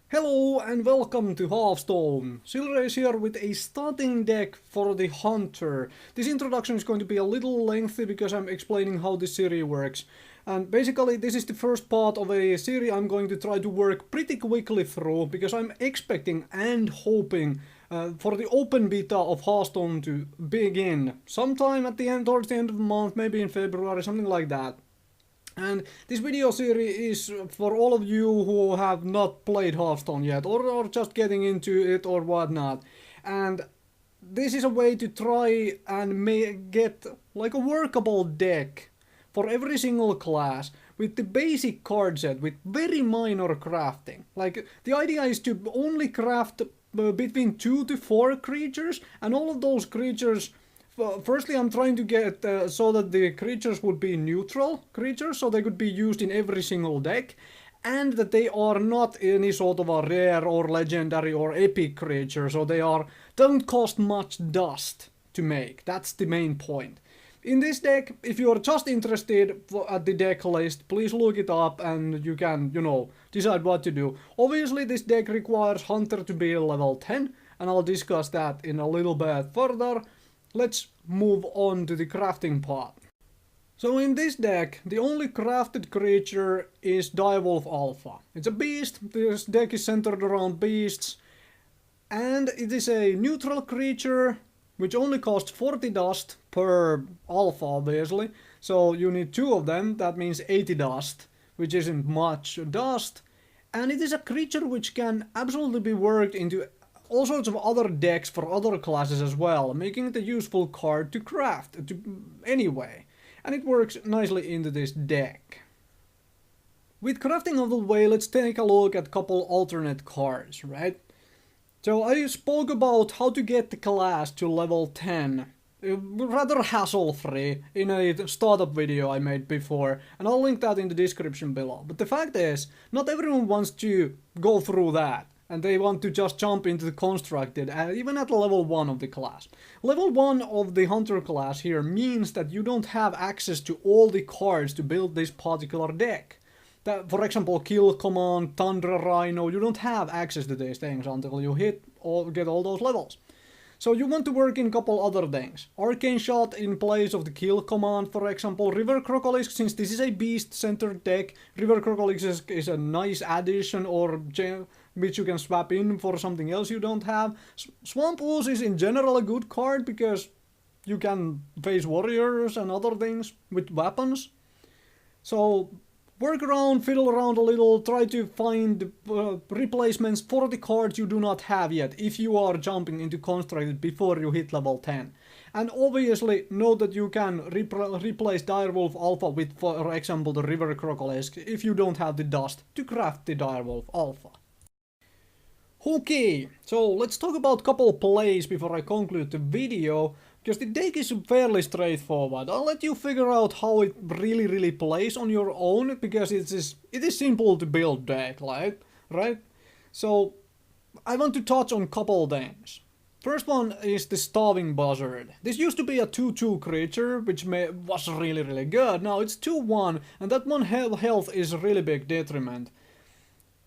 Hello and welcome to Hearthstone. Silrace here with a starting deck for the Hunter. This introduction is going to be a little lengthy because I'm explaining how this series works. And basically this is the first part of a series I'm going to try to work pretty quickly through because I'm expecting and hoping for the open beta of Hearthstone to begin sometime at the end, towards the end of the month, maybe in February, something like that. And this video series is for all of you who have not played Hearthstone yet, or just getting into it or whatnot. And this is a way to try and get like a workable deck for every single class with the basic card set with very minor crafting. Like the idea is to only craft between 2 to 4 creatures, and all of those creatures. Firstly, I'm trying to get so that the creatures would be neutral creatures, so they could be used in every single deck, and that they are not any sort of a rare or legendary or epic creature, so they don't cost much dust to make. That's the main point. In this deck, if you are just interested at the deck list, please look it up and you can, decide what to do. Obviously, this deck requires Hunter to be level 10, and I'll discuss that in a little bit further. Let's move on to the crafting part. So in this deck, the only crafted creature is Direwolf Alpha. It's a beast, this deck is centered around beasts, and it is a neutral creature which only costs 40 dust per alpha, obviously. So you need 2 of them, that means 80 dust, which isn't much dust. And it is a creature which can absolutely be worked into all sorts of other decks for other classes as well, making it a useful card to craft anyway. And it works nicely into this deck. With crafting out of the way, let's take a look at a couple alternate cards, right? So I spoke about how to get the class to level 10, rather hassle-free, in a startup video I made before, and I'll link that in the description below. But the fact is, not everyone wants to go through that, and they want to just jump into the constructed, even at level 1 of the class. Level 1 of the Hunter class here means that you don't have access to all the cards to build this particular deck. That, for example, Kill Command, Tundra Rhino, you don't have access to these things until you get all those levels. So you want to work in a couple other things. Arcane Shot in place of the Kill Command, for example. River Crocolisk, since this is a beast-centered deck, River Crocolisk is a nice addition or which you can swap in for something else you don't have. Swamp Ooze is in general a good card because you can face warriors and other things with weapons. So work around, fiddle around a little, try to find replacements for the cards you do not have yet, if you are jumping into constructed before you hit level 10. And obviously, note that you can replace Direwolf Alpha with, for example, the River Crocolisk, if you don't have the dust to craft the Direwolf Alpha. Okay, so let's talk about a couple plays before I conclude the video, because the deck is fairly straightforward. I'll let you figure out how it really plays on your own, because it is simple to build deck, right? So I want to touch on a couple things. First one is the Starving Buzzard. This used to be a 2-2 creature, which was really good. Now it's 2-1, and that one health is a really big detriment.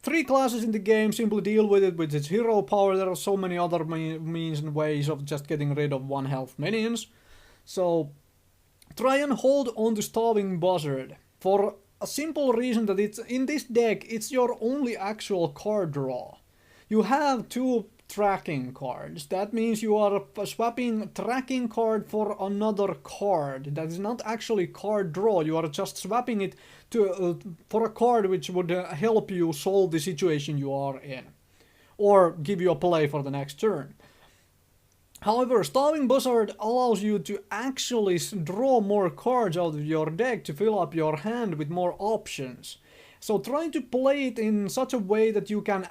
3 classes in the game simply deal with it with its hero power. There are so many other means and ways of just getting rid of 1 health minions. So try and hold on to Starving Buzzard for a simple reason that it's in this deck it's your only actual card draw. You have 2 tracking cards. That means you are swapping tracking card for another card. That is not actually card draw. You are just swapping it to for a card which would help you solve the situation you are in, or give you a play for the next turn. However, Starving Buzzard allows you to actually draw more cards out of your deck to fill up your hand with more options. So try to play it in such a way that you can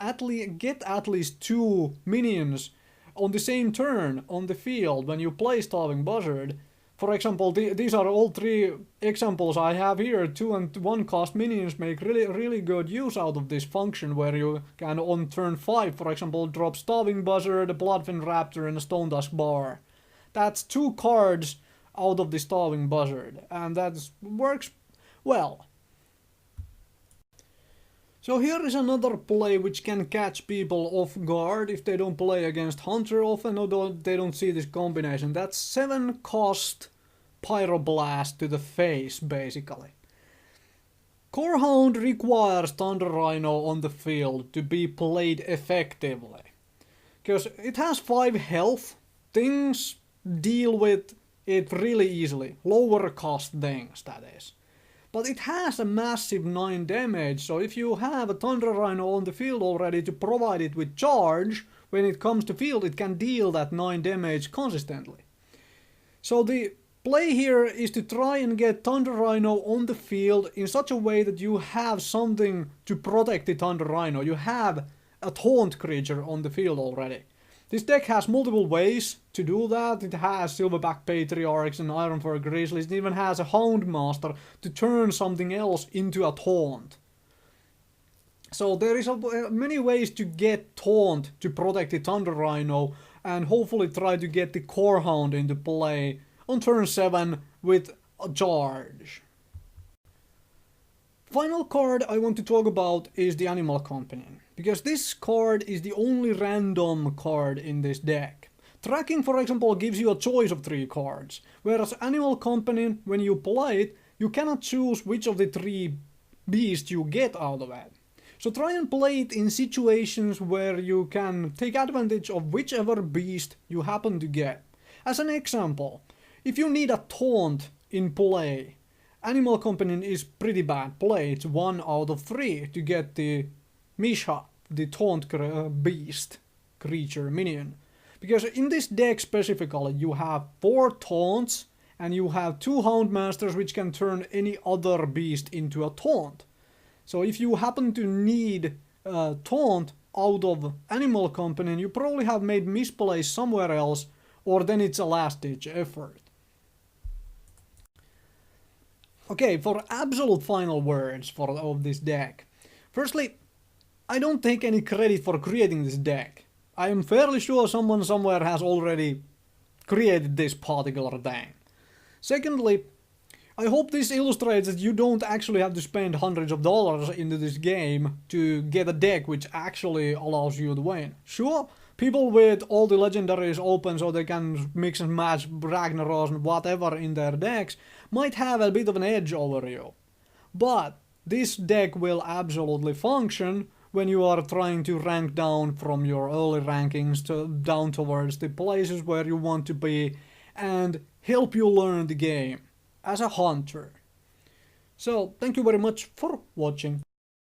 get at least 2 minions on the same turn on the field when you play Starving Buzzard. For example, these are all 3 examples I have here. 2 and 1 cost minions make really good use out of this function, where you can on turn 5, for example, drop Starving Buzzard, a Bloodfen Raptor and a Stonetusk Boar. That's 2 cards out of the Starving Buzzard, and that works well. So here is another play which can catch people off guard if they don't play against Hunter often or they don't see this combination. That's 7 cost Pyroblast to the face, basically. Core Hound requires Tundra Rhino on the field to be played effectively. Because it has 5 health, things deal with it really easily. Lower cost things, that is. But it has a massive 9 damage, so if you have a Tundra Rhino on the field already to provide it with charge, when it comes to field it can deal that 9 damage consistently. So the play here is to try and get Tundra Rhino on the field in such a way that you have something to protect the Tundra Rhino. You have a taunt creature on the field already. This deck has multiple ways to do that. It has Silverback Patriarchs and Ironfur Grizzly. It even has a Houndmaster to turn something else into a taunt. So there is many ways to get taunt to protect the Tundra Rhino and hopefully try to get the Core Hound into play on turn 7 with a charge. Final card I want to talk about is the Animal Companion, because this card is the only random card in this deck. Tracking, for example, gives you a choice of 3 cards, whereas Animal Companion, when you play it, you cannot choose which of the 3 beasts you get out of it. So try and play it in situations where you can take advantage of whichever beast you happen to get. As an example, if you need a taunt in play, Animal Companion is pretty bad play. It's 1 out of 3 to get the Misha, the taunt beast creature minion. Because in this deck specifically you have 4 taunts and you have 2 Houndmasters which can turn any other beast into a taunt. So if you happen to need a taunt out of Animal Companion, you probably have made misplays somewhere else, or then it's a last ditch effort. Okay, for absolute final words of this deck. Firstly, I don't take any credit for creating this deck. I am fairly sure someone somewhere has already created this particular thing. Secondly, I hope this illustrates that you don't actually have to spend hundreds of dollars into this game to get a deck which actually allows you to win. Sure, people with all the legendaries open so they can mix and match Ragnaros and whatever in their decks might have a bit of an edge over you. But this deck will absolutely function when you are trying to rank down from your early rankings down towards the places where you want to be and help you learn the game as a hunter. So, thank you very much for watching.